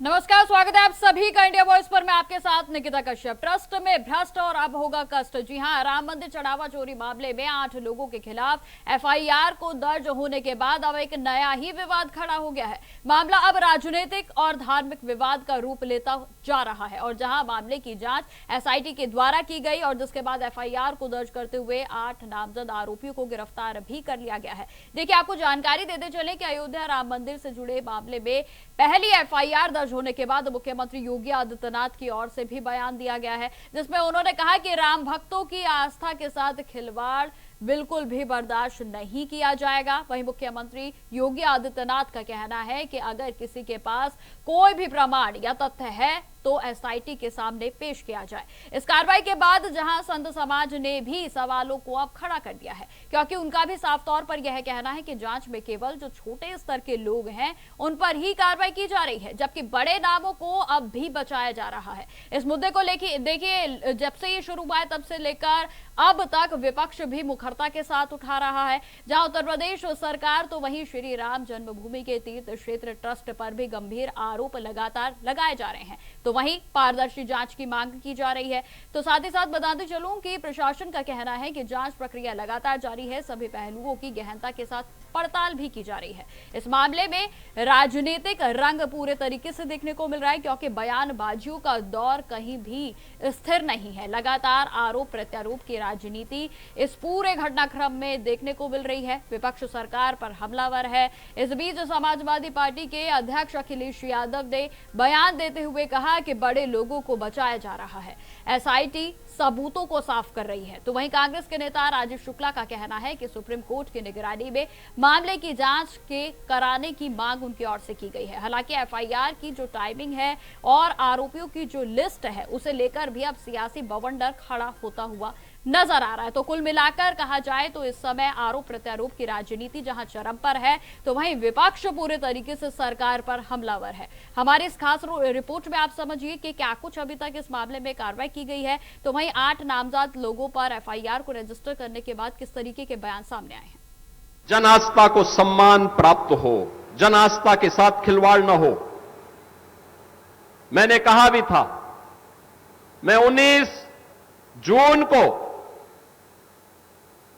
नमस्कार, स्वागत है आप सभी का इंडिया वॉइस पर। मैं आपके साथ निकिता कश्यप। ट्रस्ट में भ्रष्ट और अब होगा कष्ट। जी हां, राम मंदिर चढ़ावा चोरी मामले में 8 लोगों के खिलाफ एफआईआर को दर्ज होने के बाद अब एक नया ही विवाद खड़ा हो गया है। मामला अब राजनीतिक और धार्मिक विवाद का रूप लेता जा रहा है और जहां मामले की जांच एसआईटी के द्वारा की गई और जिसके बाद एफआईआर को दर्ज करते हुए 8 नामजद आरोपियों को गिरफ्तार भी कर लिया गया है। देखिए, आपको जानकारी देते चले कि अयोध्या राम मंदिर से जुड़े मामले में पहली एफआईआर दर्ज होने के बाद मुख्यमंत्री योगी आदित्यनाथ की ओर से भी बयान दिया गया है, जिसमें उन्होंने कहा कि राम भक्तों की आस्था के साथ खिलवाड़ बिल्कुल भी बर्दाश्त नहीं किया जाएगा। वहीं मुख्यमंत्री योगी आदित्यनाथ का कहना है कि अगर किसी के पास कोई भी प्रमाण या तथ्य है तो एसआईटी के सामने पेश किया जाए। इस कार्रवाई के बाद जहां संत समाज ने भी सवालों को अब खड़ा कर दिया है, क्योंकि उनका भी साफ तौर पर यह कहना है कि जांच में केवल जो छोटे स्तर के लोग हैं उन पर ही कार्रवाई की जा रही है, जबकि बड़े नामों को अब भी बचाया जा रहा है। इस मुद्दे को लेकर देखिए, जब से ये शुरू हुआ है तब से लेकर अब तक विपक्ष भी मुखरता के साथ उठा रहा है। जहां उत्तर प्रदेश सरकार तो वहीं श्री राम जन्मभूमि के तीर्थ क्षेत्र ट्रस्ट पर भी गंभीर आरोप लगातार लगाए जा रहे हैं, तो वहीं पारदर्शी जांच की मांग की जा रही है। तो साथ ही साथ बताते चलूं कि प्रशासन का कहना है कि जांच प्रक्रिया लगातार जारी है, सभी पहलुओं की गहनता के साथ पड़ताल भी की जा रही है। इस मामले में राजनीतिक रंग पूरे तरीके से देखने को मिल रहा है, क्योंकि बयानबाजियों का दौर कहीं भी स्थिर नहीं है। लगातार आरोप प्रत्यारोप की राजनीति इस पूरे घटनाक्रम में देखने को मिल रही है। विपक्ष सरकार पर हमलावर है। इस बीच समाजवादी पार्टी के अध्यक्ष अखिलेश यादव ने बयान देते हुए कहा कि बड़े लोगों को बचाया जा रहा है, एसआईटी सबूतों को साफ कर रही है। तो वहीं कांग्रेस के नेता राजीव शुक्ला का कहना है कि सुप्रीम कोर्ट की निगरानी में मामले की जांच के कराने की मांग उनकी ओर से की गई है। हालांकि एफआईआर की जो टाइमिंग है और आरोपियों की जो लिस्ट है उसे लेकर भी अब सियासी बवंडर खड़ा होता हुआ नजर आ रहा है। तो कुल मिलाकर कहा जाए तो इस समय आरोप प्रत्यारोप की राजनीति जहां चरम पर है, तो वहीं विपक्ष पूरे तरीके से सरकार पर हमलावर है। हमारी इस खास रिपोर्ट में आप समझिए कि क्या कुछ अभी तक इस मामले में कार्रवाई की गई है, तो वहीं 8 नामजद लोगों पर एफआईआर को रजिस्टर करने के बाद किस तरीके के बयान सामने आए हैं। जन आस्था को सम्मान प्राप्त हो, जन आस्था के साथ खिलवाड़ न हो। मैंने कहा भी था, मैं 19 जून को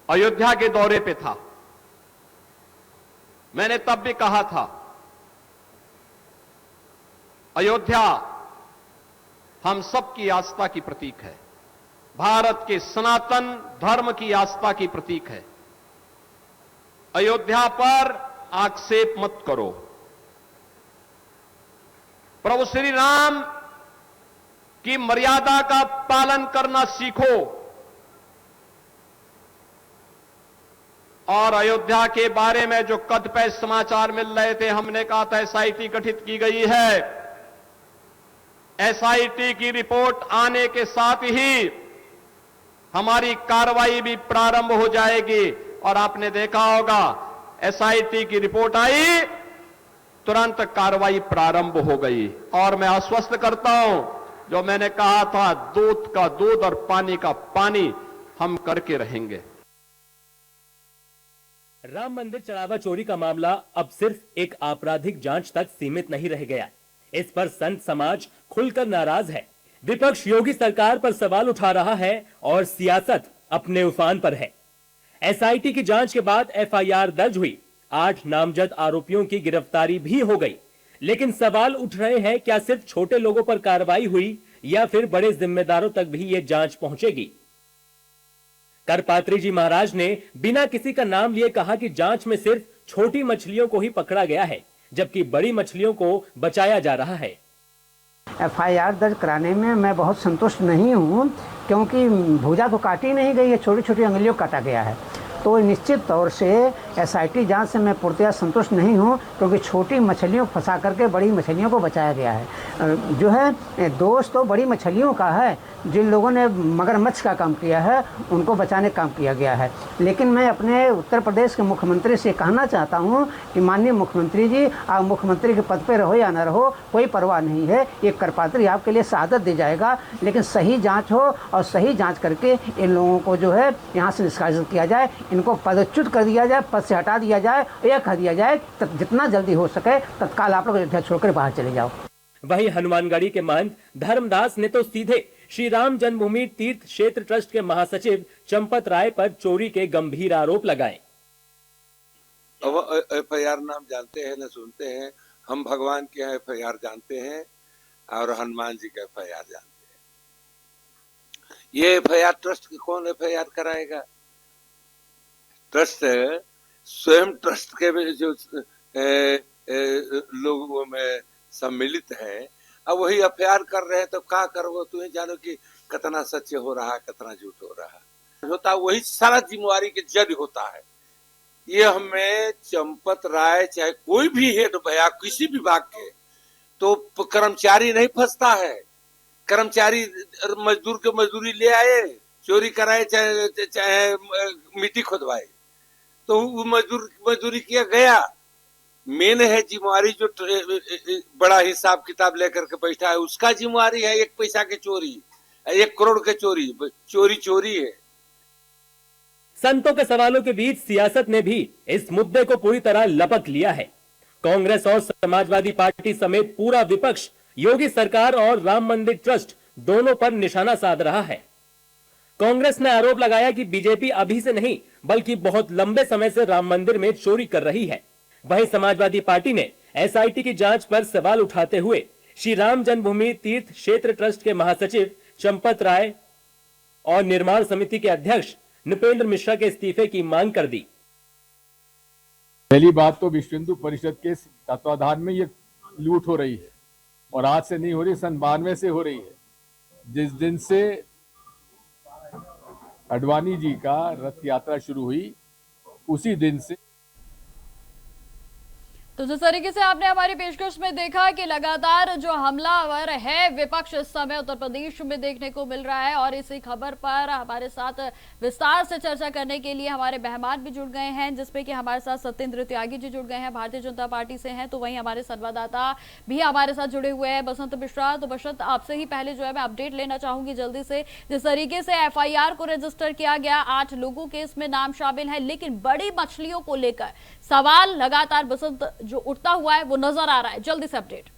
अयोध्या के दौरे पे था। मैंने तब भी कहा था, अयोध्या हम सबकी आस्था की प्रतीक है, भारत के सनातन धर्म की आस्था की प्रतीक है। अयोध्या पर आक्षेप मत करो। प्रभु श्री राम की मर्यादा का पालन करना सीखो। और अयोध्या के बारे में जो कदपे समाचार मिल रहे थे, हमने कहा था एसआईटी गठित की गई है। एसआईटी की रिपोर्ट आने के साथ ही हमारी कार्रवाई भी प्रारंभ हो जाएगी। और आपने देखा होगा, एसआईटी की रिपोर्ट आई, तुरंत कार्रवाई प्रारंभ हो गई। और मैं आश्वस्त करता हूं, जो मैंने कहा था, दूध का दूध और पानी का पानी हम करके रहेंगे। राम मंदिर चढ़ावा चोरी का मामला अब सिर्फ एक आपराधिक जांच तक सीमित नहीं रह गया। इस पर संत समाज खुलकर नाराज है। विपक्ष योगी सरकार पर सवाल उठा रहा है और सियासत अपने उफान पर है। एसआईटी की जांच के बाद एफआईआर दर्ज हुई, 8 नामजद आरोपियों की गिरफ्तारी भी हो गई। लेकिन सवाल उठ रहे हैं, क्या सिर्फ छोटे लोगों पर कार्रवाई हुई या फिर बड़े जिम्मेदारों तक भी ये जांच पहुंचेगी। करपात्री जी महाराज ने बिना किसी का नाम लिए कहा कि जांच में सिर्फ छोटी मछलियों को ही पकड़ा गया है, जबकि बड़ी मछलियों को बचाया जा रहा है। एफआईआर दर्ज कराने में मैं बहुत संतुष्ट नहीं हूं, क्योंकि भुजा तो काटी नहीं गई है, छोटी छोटी अंगुलियों काटा गया है। तो निश्चित तौर से एसआईटी जांच से मैं पूर्णतः संतुष्ट नहीं हूं, क्योंकि छोटी मछलियों को फंसा करके बड़ी मछलियों को बचाया गया है। जो है दोष तो बड़ी मछलियों का है, जिन लोगों ने मगरमच्छ का काम किया है उनको बचाने का काम किया गया है। लेकिन मैं अपने उत्तर प्रदेश के मुख्यमंत्री से कहना चाहता हूं कि माननीय मुख्यमंत्री जी, आप मुख्यमंत्री के पद पर रहो या न रहो, कोई परवाह नहीं है। ये करपात्री आपके लिए शहादत दी जाएगा, लेकिन सही जांच हो और सही जांच करके इन लोगों को जो है यहाँ से निष्कासित किया जाए, इनको पदच्युत कर दिया जाए, पद से हटा दिया जाए। यह कह दिया जाए जितना जल्दी हो सके तत्काल आप लोग अयोध्या छोड़कर बाहर चले जाओ। वहीं हनुमानगढ़ी के महंत धर्मदास ने तो सीधे श्री राम जन्मभूमि तीर्थ क्षेत्र ट्रस्ट के महासचिव चंपत राय पर चोरी के गंभीर आरोप लगाए। अब FIR नाम जानते हैं न सुनते हैं, हम भगवान के यहाँ FIR जानते हैं और हनुमान जी का FIR जानते हैं। ये FIR ट्रस्ट की कौन FIR कराएगा? ट्रस्ट स्वयं ट्रस्ट के जो लोगों में सम्मिलित है, अब वही FIR कर रहे हैं तो क्या करो, तुम्हें जानो कि कितना सच हो रहा है, कितना झूठ हो रहा है। होता वही सारा जिम्मेवारी के जज होता है। ये हमें चंपत राय चाहे कोई भी हेड भया किसी विभाग के, तो कर्मचारी नहीं फंसता है। कर्मचारी मजदूर के मजदूरी ले आए, चोरी कराए, चाहे मिट्टी खोदवाए, तो वो मजदूरी किया गया। मेन है जिम्मेवारी जो बड़ा हिसाब किताब लेकर के बैठा है, उसका जिम्मेवारी है 1 पैसा के चोरी, 1 करोड़ के चोरी है। संतों के सवालों के बीच सियासत ने भी इस मुद्दे को पूरी तरह लपक लिया है। कांग्रेस और समाजवादी पार्टी समेत पूरा विपक्ष योगी सरकार और राम मंदिर ट्रस्ट दोनों पर निशाना साध रहा है। कांग्रेस ने आरोप लगाया कि बीजेपी अभी से नहीं बल्कि बहुत लंबे समय से राम मंदिर में चोरी कर रही है। वहीं समाजवादी पार्टी ने SIT की जांच पर सवाल उठाते हुए श्री राम जन्मभूमि तीर्थ क्षेत्र ट्रस्ट के महासचिव चंपत राय और निर्माण समिति के अध्यक्ष नृपेंद्र मिश्रा के इस्तीफे की मांग कर दी। पहली बात तो विश्व हिंदू परिषद के तत्वाधान में ये लूट हो रही है और आज से नहीं हो रही, सन 92 से हो रही है। जिस दिन से अडवाणी जी का रथ यात्रा शुरू हुई उसी दिन से। तो जिस तरीके से आपने हमारी पेशकश में देखा कि लगातार जो हमलावर है विपक्ष इस समय उत्तर प्रदेश में देखने को मिल रहा है, और इसी खबर पर हमारे साथ विस्तार से चर्चा करने के लिए हमारे मेहमान भी जुड़ गए हैं, जिसपे कि हमारे साथ सत्येंद्र त्यागी जी जुड़ गए हैं, भारतीय जनता पार्टी से हैं। तो वहीं हमारे संवाददाता भी हमारे साथ जुड़े हुए हैं, बसंत मिश्रा। तो बसंत, आपसे ही पहले जो है मैं अपडेट लेना चाहूंगी जल्दी से। जिस तरीके से FIR को रजिस्टर किया गया, 8 लोगों के इसमें नाम शामिल है, लेकिन बड़ी मछलियों को लेकर सवाल लगातार बसंत जो उठता हुआ है वो नजर आ रहा है। जल्दी से अपडेट।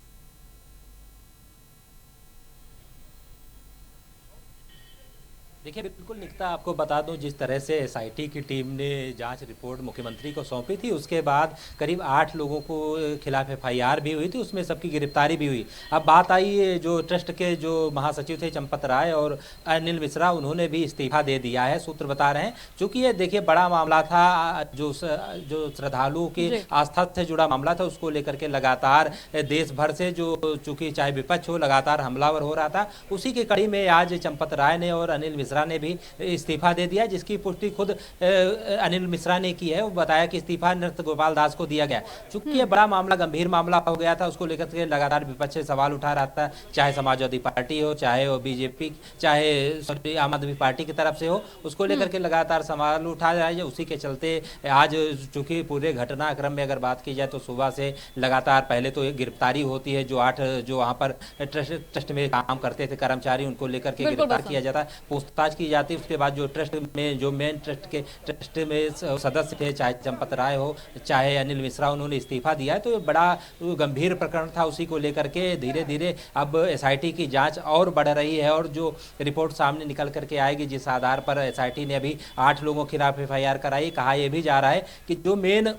देखिए बिल्कुल निकिता, आपको बता दूं जिस तरह से SIT की टीम ने जांच रिपोर्ट मुख्यमंत्री को सौंपी थी, उसके बाद करीब 8 लोगों को खिलाफ FIR भी हुई थी, उसमें सबकी गिरफ्तारी भी हुई। अब बात आई जो ट्रस्ट के जो महासचिव थे चंपत राय और अनिल मिश्रा, उन्होंने भी इस्तीफा दे दिया है। सूत्र बता रहे हैं चूंकि ये देखिए बड़ा मामला था, जो श्रद्धालुओं की आस्था से जुड़ा मामला था, उसको लेकर के लगातार देश भर से जो चूंकि चाहे विपक्ष हो लगातार हमलावर हो रहा था, उसी की कड़ी में आज चंपत राय ने और अनिल मिश्रा ने भी इस्तीफा दे दिया, जिसकी पुष्टि खुद अनिल मिश्रा ने की है। वो बताया कि इस्तीफा नृत्य गोपाल दास को दिया गया। चूंकि ये बड़ा मामला गंभीर मामला हो गया था, उसको लेकर के लगातार विपक्ष से सवाल उठा रहा था, चाहे समाजवादी पार्टी हो, चाहे वो बीजेपी, चाहे आम आदमी पार्टी की तरफ से हो, उसको लेकर के लगातार सवाल उठा रहा है। उसी के चलते आज चूंकि पूरे घटनाक्रम में अगर बात की जाए तो सुबह से लगातार पहले तो गिरफ्तारी होती है, जो 8 जो वहाँ पर ट्रस्ट में काम करते थे कर्मचारी, उनको लेकर के गिरफ्तार किया जाता है, पूछताछ की जाती है। उसके बाद जो ट्रस्ट में जो मेन ट्रस्ट में सदस्य थे, चाहे चंपत राय हो चाहे अनिल मिश्रा, उन्होंने इस्तीफा दिया है। तो बड़ा गंभीर प्रकरण था, उसी को लेकर के धीरे धीरे अब SIT की जांच और बढ़ रही है, और जो रिपोर्ट सामने निकल करके आएगी, जिस आधार पर SIT ने अभी 8 लोगों के खिलाफ FIR कराई। कहा यह भी जा रहा है कि जो मेन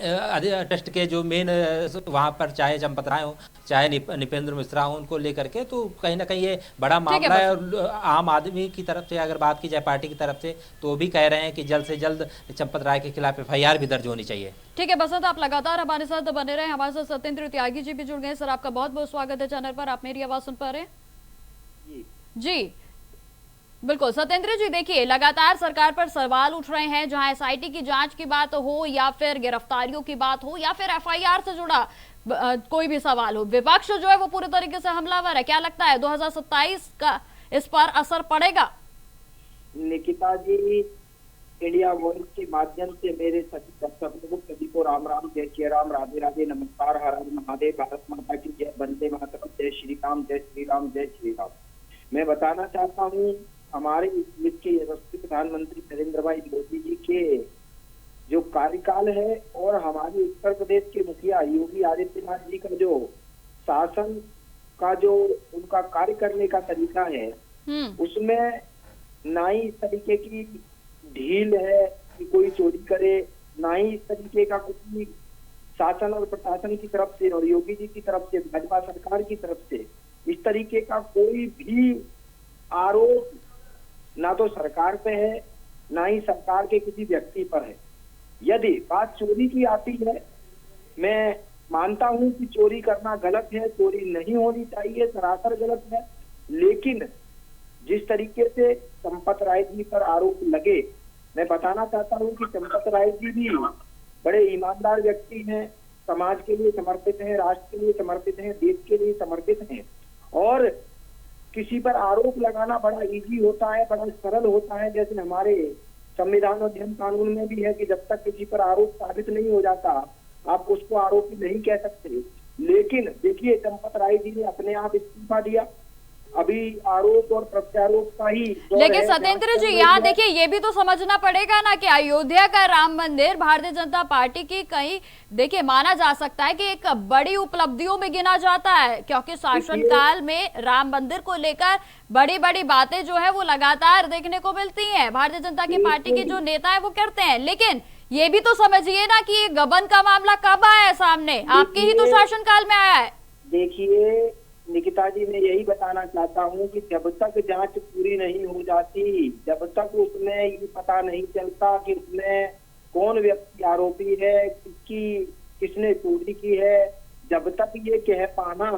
ट्रस्ट के जो मेन वहाँ पर चाहे चंपत राय हो चाहे नृपेंद्र मिश्रा हो, उनको लेकर के तो कहीं ना कहीं ये बड़ा मामला है। और आम आदमी की तरफ से अगर बात की जाए पार्टी की तरफ से, तो भी कह रहे हैं कि जल्द से जल्द चंपत राय के खिलाफ FIR भी दर्ज होनी चाहिए। ठीक है बसंत, आप लगातार हमारे साथ बने रहे। हमारे साथ सत्येंद्र त्यागी जी भी जुड़ गए। सर, आपका बहुत बहुत स्वागत है चैनल पर। आप मेरी आवाज सुन पा रहे हैं? जी बिल्कुल सत्येंद्र जी, देखिए लगातार सरकार पर सवाल उठ रहे हैं, जहां SIT की जांच की बात हो या फिर गिरफ्तारियों की बात हो या फिर FIR से जुड़ा कोई भी सवाल हो, विपक्ष जो है वो पूरे तरीके से हमलावर है। क्या लगता है 2027 का इस पर असर पड़ेगा? निकिता जी, इंडिया वॉइस के माध्यम से मेरे सभी को राम राम, जय श्री राम, राधे राधे, नमस्कार, हर हर महादेव, भारत माता की जय, वंदे मातरम, जय श्री राम, जय श्री राम, जय श्री राम। मैं बताना चाहता हूँ हमारे देश के यशस्वी प्रधानमंत्री नरेंद्र भाई मोदी जी के जो कार्यकाल है और हमारे उत्तर प्रदेश के मुखिया योगी आदित्यनाथ जी का जो शासन का जो उनका कार्य करने का तरीका है उसमें ना ही इस तरीके की ढील है कि कोई चोरी करे, ना ही इस तरीके का कुछ भी शासन और प्रशासन की तरफ से और योगी जी की तरफ से, भाजपा सरकार की तरफ से इस तरीके का कोई भी आरोप ना तो सरकार पे है, ना ही सरकार के किसी व्यक्ति पर है। यदि बात चोरी की आती है, मैं मानता हूं कि चोरी करना गलत है, चोरी नहीं होनी चाहिए, सरासर गलत है। लेकिन जिस तरीके से संपत राय जी पर आरोप लगे, मैं बताना चाहता हूं कि संपत राय जी भी बड़े ईमानदार व्यक्ति हैं, समाज के लिए समर्पित हैं, राष्ट्र के लिए समर्पित हैं, देश के लिए समर्पित हैं। और किसी पर आरोप लगाना बड़ा इजी होता है, बड़ा सरल होता है। जैसे हमारे संविधान और नियम कानून में भी है कि जब तक किसी पर आरोप साबित नहीं हो जाता आप उसको आरोपी नहीं कह सकते। लेकिन देखिए, संपत राय जी ने अपने आप इस्तीफा दिया, अभी आरोप और प्रत्यारोप का ही। लेकिन सत्येंद्र जी, यहाँ देखिए ये भी तो समझना पड़ेगा ना कि अयोध्या का राम मंदिर भारतीय जनता पार्टी की कहीं देखिए माना जा सकता है कि एक बड़ी उपलब्धियों में गिना जाता है, क्योंकि शासनकाल में राम मंदिर को लेकर बड़ी बड़ी बातें जो है वो लगातार देखने को मिलती हैं, भारतीय जनता की पार्टी के जो नेता है वो करते हैं। लेकिन ये भी तो समझिए ना कि ये गबन का मामला कब आया है सामने, आपके ही तो शासनकाल में आया है। देखिए निकिता जी, मैं यही बताना चाहता हूं कि जब तक जांच पूरी नहीं हो जाती, जब तक उसमें ये पता नहीं चलता कि उसमें कौन व्यक्ति आरोपी है, किसने चोरी की है, जब तक ये कह पाना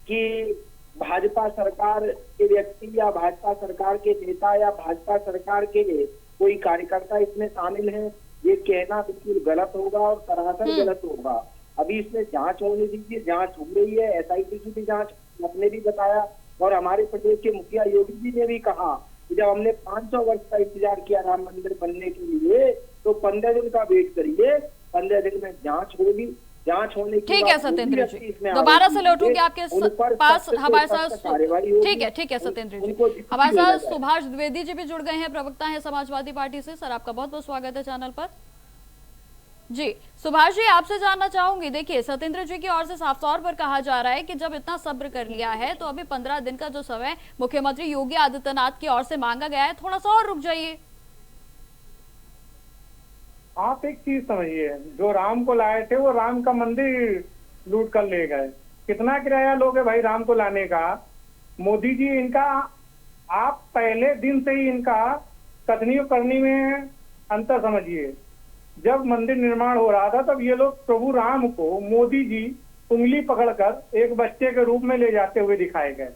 कि भाजपा सरकार के व्यक्ति या भाजपा सरकार के नेता या भाजपा सरकार के कोई कार्यकर्ता इसमें शामिल है, ये कहना बिल्कुल गलत होगा और सरासर गलत होगा। अभी इसमें जांच होने दीजिए, जांच हो रही है, एसआईटी की भी जांच आपने भी बताया और हमारे प्रदेश के मुखिया योगी जी ने भी कहा कि जब हमने 500 वर्ष का इंतजार किया राम मंदिर बनने के लिए, तो 15 दिन का वेट करिए, 15 दिन में जांच होगी। जांच होने की ठीक है सत्येंद्र जी, दोबारा से लौटूंगी आपके पास। हमारे साथ ठीक है सत्येंद्र जी, हमारे साथ सुभाष द्विवेदी जी भी जुड़ गए हैं, प्रवक्ता हैं समाजवादी पार्टी से। सर आपका बहुत बहुत स्वागत है चैनल पर। जी सुभाष जी, आपसे जानना चाहूंगी, देखिए सत्येंद्र जी की ओर से साफ तौर पर कहा जा रहा है कि जब इतना सब्र कर लिया है तो अभी 15 दिन का जो समय मुख्यमंत्री योगी आदित्यनाथ की ओर से मांगा गया है, थोड़ा सा और रुक जाइए। आप एक चीज समझिए, जो राम को लाए थे वो राम का मंदिर लूट कर ले गए। कितना किराया लोगे भाई राम को लाने का? मोदी जी इनका, आप पहले दिन से ही इनका कथनी करनी में अंतर समझिए। जब मंदिर निर्माण हो रहा था तब ये लोग प्रभु राम को मोदी जी उंगली पकड़कर एक बच्चे के रूप में ले जाते हुए दिखाए गए।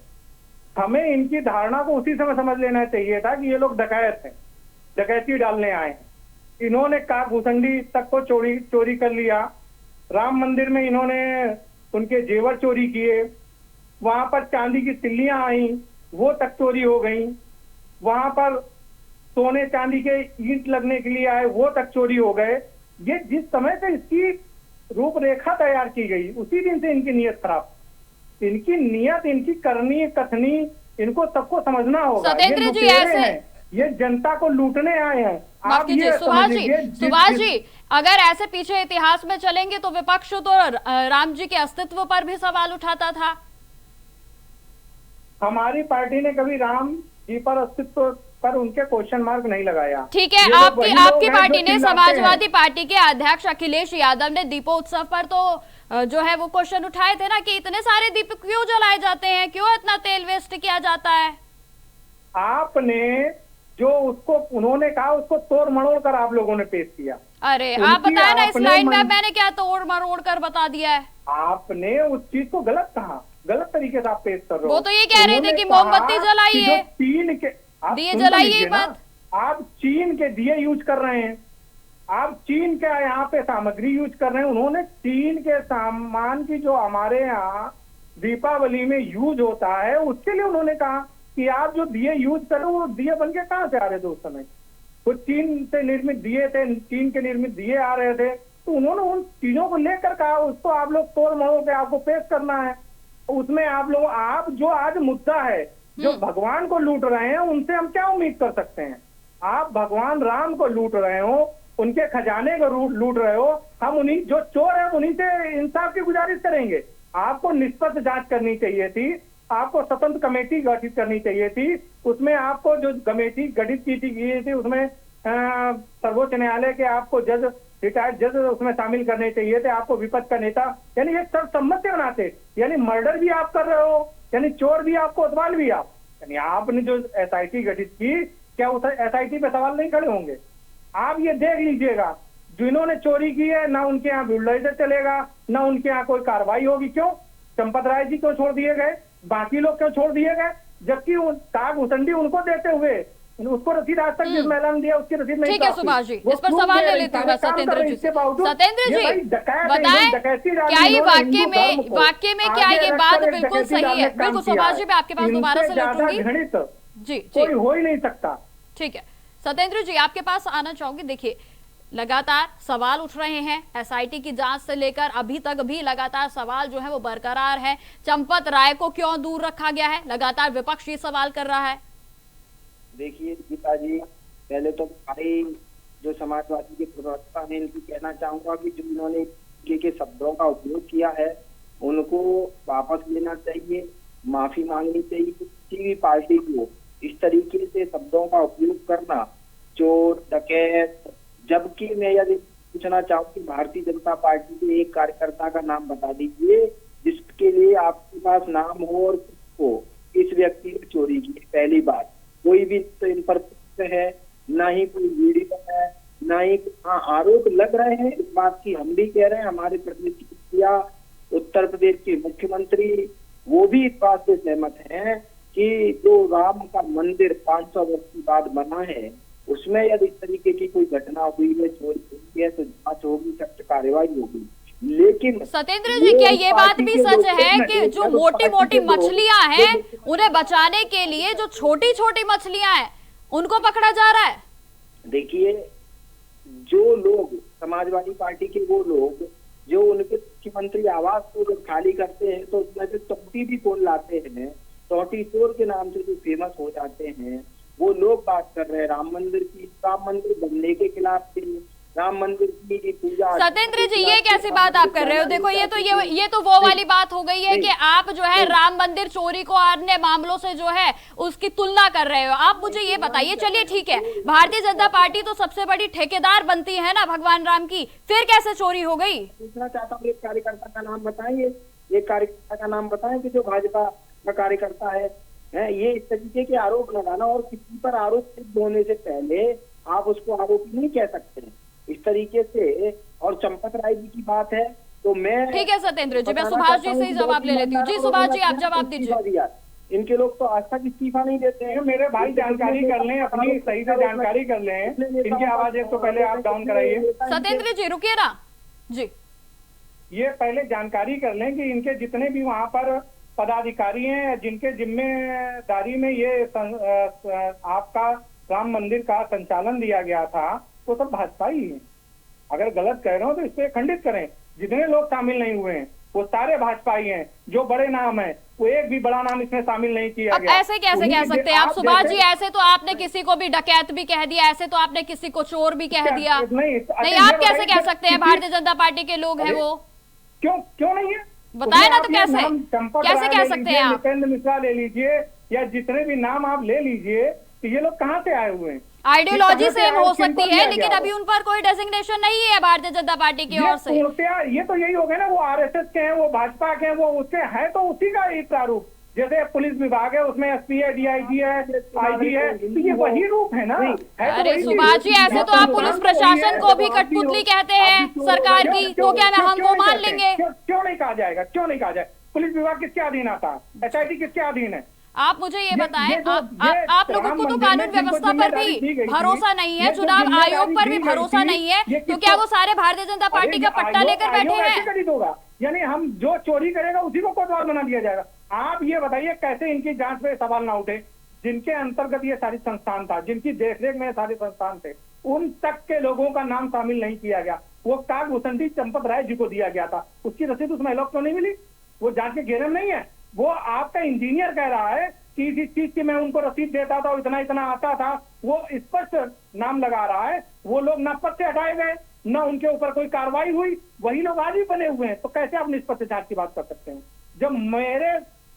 हमें इनकी धारणा को उसी समय समझ लेना चाहिए था कि ये लोग डकैत हैं, डकैती डालने आए हैं। इन्होंने का घुसंडी तक को चोरी कर लिया। राम मंदिर में इन्होंने उनके जेवर चोरी किए, वहां पर चांदी की तिल्लियां आई, वो तक चोरी हो गई। वहां पर सोने चांदी के ईंट लगने के लिए आए, वो तक चोरी हो गए। ये जिस समय से इसकी रूपरेखा तैयार की गई उसी दिन से इनकी नीयत खराब। इनकी नीयत, इनकी करनी कथनी, इनको सबको समझना होगा। सत्येंद्र जी ऐसे ये जनता को लूटने आए हैं। माफ कीजिए सुभाष जी, अगर ऐसे पीछे इतिहास में चलेंगे तो विपक्ष तो राम जी के अस्तित्व पर भी सवाल उठाता था। हमारी पार्टी ने कभी राम जी पर अस्तित्व पर उनके क्वेश्चन मार्क नहीं लगाया। ठीक है, आपकी पार्टी ने, समाजवादी पार्टी के अध्यक्ष अखिलेश यादव ने दीपोत्सव पर तो जो है वो क्वेश्चन उठाए थे ना कि इतने सारे दीप क्यों जलाए जाते हैं, क्यों इतना तेल वेस्ट किया जाता है। आपने जो उसको उन्होंने कहा उसको तोड़ मरोड़ कर आप लोगों ने पेश किया। अरे आप बताए ना इस लाइन में, मैंने क्या तोड़ मरोड़ कर बता दिया है? आपने उस चीज को गलत कहा, गलत तरीके से आप पेश कर रहे हो। वो तो ये कह रहे थे कि मोमबत्ती जलाइए, चीन के दिए जलाइए। बात आप चीन के दिए यूज कर रहे हैं, आप चीन का यहाँ पे सामग्री यूज कर रहे हैं। उन्होंने चीन के सामान की जो हमारे यहाँ दीपावली में यूज होता है उसके लिए उन्होंने कहा कि आप जो दिए यूज करो, वो दिए बन के कहाँ से आ रहे थे उस समय? वो चीन से निर्मित दिए थे, चीन के निर्मित दिए आ रहे थे, तो उन्होंने उन चीजों को लेकर कहा उसको आप लोग तोड़ मरोड़ के आपको पेश करना है। उसमें आप लोग, आप जो आज मुद्दा है जो भगवान को लूट रहे हैं, उनसे हम क्या उम्मीद कर सकते हैं? आप भगवान राम को लूट रहे हो, उनके खजाने को लूट रहे हो। हम उन्हीं जो चोर है उन्हीं से इंसाफ की गुजारिश करेंगे। आपको निष्पक्ष जांच करनी चाहिए थी, आपको स्वतंत्र कमेटी गठित करनी चाहिए थी। उसमें आपको जो कमेटी गठित की गई थी उसमें सर्वोच्च न्यायालय के आपको जज, रिटायर्ड जज उसमें शामिल करने चाहिए थे, आपको विपक्ष का नेता, यानी ये सर्वसम्मत से बनाते। यानी मर्डर भी आप कर रहे हो, यानी चोर भी आप, कोतवाल भी आप। यानी आपने जो एसआईटी गठित की, क्या उस एसआईटी पे सवाल नहीं खड़े होंगे? आप ये देख लीजिएगा, जिन्होंने चोरी की है ना उनके यहाँ बुलडोजर चलेगा, ना उनके यहाँ कोई कार्रवाई होगी। क्यों? चंपत राय जी क्यों छोड़ दिए गए, बाकी लोग क्यों छोड़ दिए गए? जबकि ताक उतंडी उनको देते हुए उसको रसीद आज तक जिस महिला ने दिया उसकी रसीद नहीं। ठीक है सुभाष जी, इस पर सवाल ले लेती हूँ मैं सत्येंद्र जी से। सत्येंद्र जी बताएं, क्या ये वाकई में क्या ये बात बिल्कुल सही है? बिल्कुल सुभाष जी, मैं आपके पास दोबारा से लौटूंगी। जी कोई हो ही नहीं सकता। ठीक है सत्येंद्र जी, आपके पास आना चाहूंगी। देखिए लगातार सवाल उठ रहे हैं एसआईटी की जांच से लेकर अभी तक भी लगातार सवाल जो है वो बरकरार है। चंपत राय को क्यों दूर रखा गया है, लगातार विपक्ष ये सवाल कर रहा है। देखिए गीता जी, पहले तो भाई जो समाजवादी के प्रवक्ता हैं इनकी कहना चाहूंगा कि जो इन्होंने के शब्दों का उपयोग किया है उनको वापस लेना चाहिए, माफी मांगनी चाहिए। किसी भी पार्टी को इस तरीके से शब्दों का उपयोग करना, चोर डकैत, जबकि मैं यदि पूछना चाहूँ कि भारतीय जनता पार्टी के एक कार्यकर्ता का नाम बता दीजिए जिसके लिए आपके पास नाम हो और हो इस व्यक्ति ने चोरी की। पहली बात, कोई भी तो इन पर है ना ही कोई वीडियो है, ना ही आरोप लग रहे हैं। इस बात की हम भी कह रहे हैं, हमारे प्रदेश की मुखिया, उत्तर प्रदेश के मुख्यमंत्री वो भी इस बात से सहमत हैं कि जो राम का मंदिर 500 वर्ष के बाद बना है उसमें यदि इस तरीके की कोई घटना हुई है, चोरी हुई है, तो जांच होगी, सख्त कार्रवाई होगी। लेकिन सत्येंद्र जी, क्या ये बात भी सच है कि जो मोटी मोटी मछलियां हैं उन्हें बचाने के लिए जो छोटी छोटी मछलियां हैं उनको पकड़ा जा रहा है? देखिए, जो लोग समाजवादी पार्टी के वो लोग जो उनके मुख्यमंत्री आवास को जब खाली करते हैं तो उसमें से तोटी भी खोल लाते हैं, तोटी चोर के नाम से जो फेमस हो जाते हैं वो लोग बात कर रहे हैं राम मंदिर की। राम मंदिर बनने के खिलाफ थे, राम मंदिर की पूजा। सत्येंद्र जी, ये कैसी बात आप कर रहे हो? देखो ये तो वो वाली बात हो गई है कि आप जो है राम मंदिर चोरी को अन्य मामलों से जो है उसकी तुलना कर रहे हो। आप मुझे ये बताइए, चलिए ठीक है, भारतीय जनता पार्टी तो सबसे बड़ी ठेकेदार बनती है ना भगवान राम की, फिर कैसे चोरी हो गई? पूछना चाहता हूँ, एक कार्यकर्ता का नाम बताइए, एक कार्यकर्ता का नाम बताएं कि जो भाजपा का कार्यकर्ता है। ये इस तरीके के आरोप लगाना और किसी पर आरोप सिद्ध होने से पहले आप उसको आरोपी नहीं कह सकते इस तरीके से। और चंपत राय जी की बात है तो मैं ठीक है सत्येंद्र जी, मैं सुभाष जी से ही जवाब ले लेती हूँ। जी सुभाष जी, आप जवाब दीजिए। इनके लोग तो आज तक इस्तीफा नहीं देते हैं। मेरे भाई जानकारी कर लें, अपनी सही से जानकारी कर लें। इनकी आवाज एक तो पहले आप डाउन कराइए। सत्येंद्र जी रुकिए ना जी, ये पहले जानकारी कर लें कि इनके जितने भी वहाँ पर पदाधिकारी हैं जिनके जिम्मेदारी में ये आपका राम मंदिर का संचालन दिया गया था वो सब भाजपा ही है। अगर गलत कह रहे हो तो इस पे खंडित करें। जितने लोग शामिल नहीं हुए हैं वो सारे भाजपा ही हैं। जो बड़े नाम है वो एक भी बड़ा नाम इसमें शामिल नहीं किया गया। ऐसे कैसे कह सकते हैं आप सुभाष जी? ऐसे तो आपने किसी को भी डकैत भी कह दिया, ऐसे तो आपने किसी को चोर भी कह दिया। नहीं, आप कैसे कह सकते हैं भारतीय जनता पार्टी के लोग हैं वो? क्यों नहीं है? बताए ना, तो कैसे कह सकते हैं आप? नृपेंद्र मिश्रा ले लीजिए या जितने भी नाम आप ले लीजिए, तो ये लोग कहाँ से आए हुए हैं? आइडियोलॉजी सेम हो सकती है लेकिन अभी उन पर कोई डेजिग्नेशन नहीं है भारतीय जनता पार्टी की ओर से। ये तो यही हो गया ना, वो आरएसएस के हैं, वो भाजपा के हैं, वो उसके है तो उसी का एक प्रारूप। जैसे पुलिस विभाग है उसमें एसपी है, डीआईजी है, आईजी है, तो ये वही रूप है ना। अरे सुभाष जी, ऐसे तो आप पुलिस प्रशासन को भी कठपुतली कहते हैं सरकार की, तो क्या हम वो मान लेंगे? क्यों नहीं कहा जाएगा? क्यों नहीं कहा जाए? पुलिस विभाग किसके अधीन आता है? एसआईटी किसके अधीन है? आप मुझे ये बताएं, आप लोगों को तो कानून व्यवस्था पर भी भरोसा नहीं है, चुनाव आयोग पर भी भरोसा नहीं है, तो क्या वो सारे भारतीय जनता पार्टी का पट्टा लेकर बैठे हैं? यानी हम जो चोरी करेगा उसी को कोतवाल बना दिया जाएगा। आप ये बताइए कैसे इनकी जांच पे सवाल ना उठे? जिनके अंतर्गत ये सारी संस्थान था, जिनकी देखरेख में सारे संस्थान थे, उन तक के लोगों का नाम शामिल नहीं किया गया। वो कागभूषण चंपत राय जी को दिया गया था, उसकी रसीद उस महिला को नहीं मिली। वो जांच के घेरे में नहीं है। वो आपका इंजीनियर कह रहा है कि इस चीज की मैं उनको रसीद देता था और इतना इतना आता था। वो स्पष्ट नाम लगा रहा है। वो लोग ना पद से हटाए गए, ना उनके ऊपर कोई कार्रवाई हुई, वही लोग आज भी बने हुए हैं। तो कैसे आप निष्पक्ष जांच की बात कर सकते हैं? जब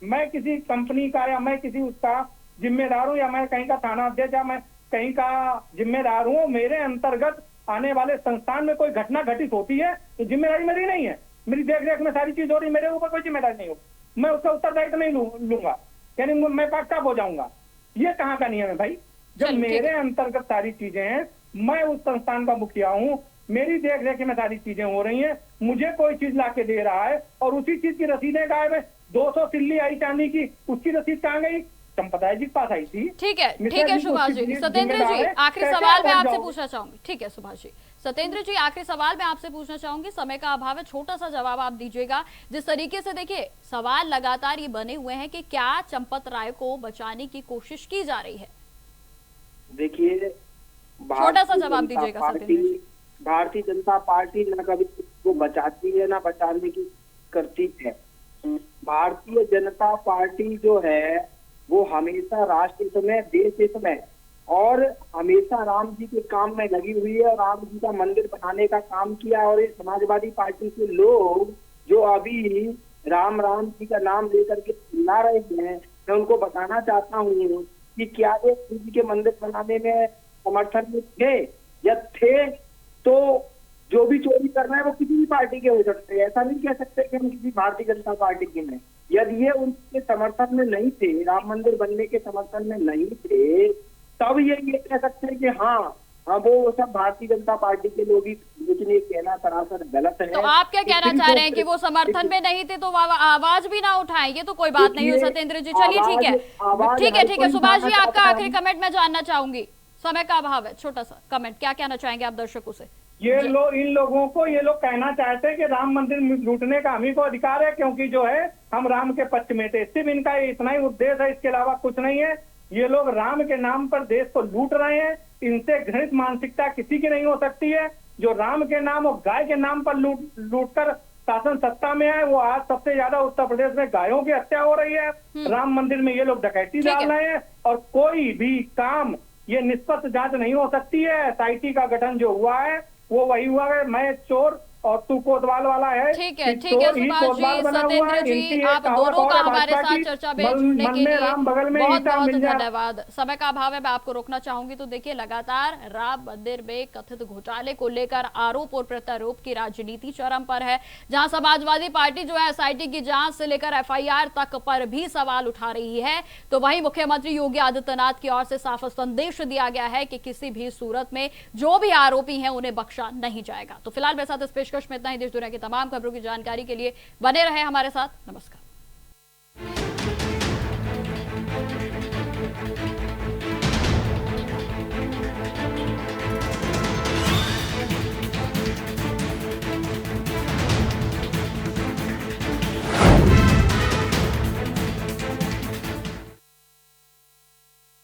मैं किसी कंपनी का या मैं किसी उसका जिम्मेदार हूँ, या मैं कहीं का थाना अध्यक्ष या मैं कहीं का जिम्मेदार हूँ, मेरे अंतर्गत आने वाले संस्थान में कोई घटना घटित होती है तो जिम्मेदारी मेरी नहीं है, मेरी देख रेख में सारी चीज हो रही है, मेरे ऊपर कोई जिम्मेदारी नहीं हो, मैं उसका उत्तरदायित्व नहीं लूंगा, यानी मैं पक्षपात हो जाऊंगा। ये कहाँ का नियम है भाई? जब मेरे अंतर्गत सारी चीजें हैं, मैं उस संस्थान का मुखिया हूँ, मेरी देख रेख में सारी चीजें हो रही हैं, मुझे कोई चीज लाके दे रहा है और उसी चीज की रसीदें गायब है। 200 सिल्ली आई चांदी की, उसकी रसीद कहाँ गई? चंपतराय जी के पास आई थी। ठीक है सुभाष जी। सत्येंद्र जी आखिरी सवाल मैं आपसे पूछना चाहूंगी। ठीक है सुभाष जी। सत्येंद्र जी आखिरी सवाल मैं आपसे पूछना चाहूंगी, समय का अभाव है, छोटा सा जवाब आप दीजिएगा। जिस तरीके से देखिए सवाल लगातार ये बने हुए हैं कि क्या चंपत राय को बचाने की कोशिश की जा रही है? देखिए छोटा सा जवाब दीजिएगा सत्येंद्र जी। भारतीय जनता पार्टी न कभी वो बचाती है ना बचाने की करती है। भारतीय जनता पार्टी जो है वो हमेशा राष्ट्र हित में, देश हित में और हमेशा राम जी के काम में लगी हुई है और राम जी का मंदिर बनाने का काम किया। और ये समाजवादी पार्टी के लोग जो अभी राम राम जी का नाम लेकर के चिल्ला रहे हैं, मैं उनको बताना चाहता हूँ कि क्या ये राम जी के मंदिर बनाने में समर्थन में थे, या थे तो जो भी चोरी कर रहे हैं वो किसी भी पार्टी के हो सकते हैं। ऐसा नहीं कह सकते कि हम किसी भारतीय जनता पार्टी के में। यदि ये उनके समर्थन में नहीं थे, राम मंदिर बनने के समर्थन में नहीं थे, तब ये कह सकते हैं कि हाँ वो सब भारतीय जनता पार्टी के लोग ही। लेकिन ये कहना सरासर गलत है। तो आप क्या कहना चाह रहे हैं कि वो समर्थन में नहीं थे तो आवाज भी ना उठाएं? ये तो कोई बात नहीं हो सत्येंद्र जी। चलिए ठीक है सुभाष जी आपका आखिरी कमेंट मैं जानना चाहूंगी, समय का अभाव है, छोटा सा कमेंट क्या कहना चाहेंगे आप दर्शकों से? इन लोगों को ये लोग कहना चाहते हैं कि राम मंदिर लूटने का हम ही को अधिकार है, क्योंकि जो है हम राम के पक्ष में थे। सिर्फ इनका इतना ही उद्देश्य है, इसके अलावा कुछ नहीं है। ये लोग राम के नाम पर देश को लूट रहे हैं। इनसे घृणित मानसिकता किसी की नहीं हो सकती है। जो राम के नाम और गाय के नाम पर लूट कर शासन सत्ता में आए, वो आज सबसे ज्यादा उत्तर प्रदेश में गायों की हत्या हो रही है। राम मंदिर में ये लोग डकैती डाल रहे हैं और कोई भी काम ये निष्पक्ष जांच नहीं हो सकती है। SIT का गठन जो हुआ है वो वही हुआ है, मैं चोर और तू कोतवाल वाला है। ठीक है सुभाष जी, सत्येंद्र जी आप दोनों का हमारे साथ चर्चा में जुड़ने के लिए बहुत बहुत धन्यवाद। समय का अभाव है, मैं आपको रोकना चाहूंगी। तो देखिए लगातार राम मंदिर में कथित घोटाले को लेकर आरोप और प्रत्यारोप की राजनीति चरम पर है, जहां समाजवादी पार्टी जो है SIT की जांच से लेकर FIR तक पर भी सवाल उठा रही है, तो वहीं मुख्यमंत्री योगी आदित्यनाथ की ओर से साफ संदेश दिया गया है कि किसी भी सूरत में जो भी आरोपी हैं उन्हें बख्शा नहीं जाएगा। तो फिलहाल मेरे साथ इस पेशकश में इतना ही। देश दुनिया की तमाम खबरों की जानकारी के लिए बने रहे हमारे साथ। नमस्कार।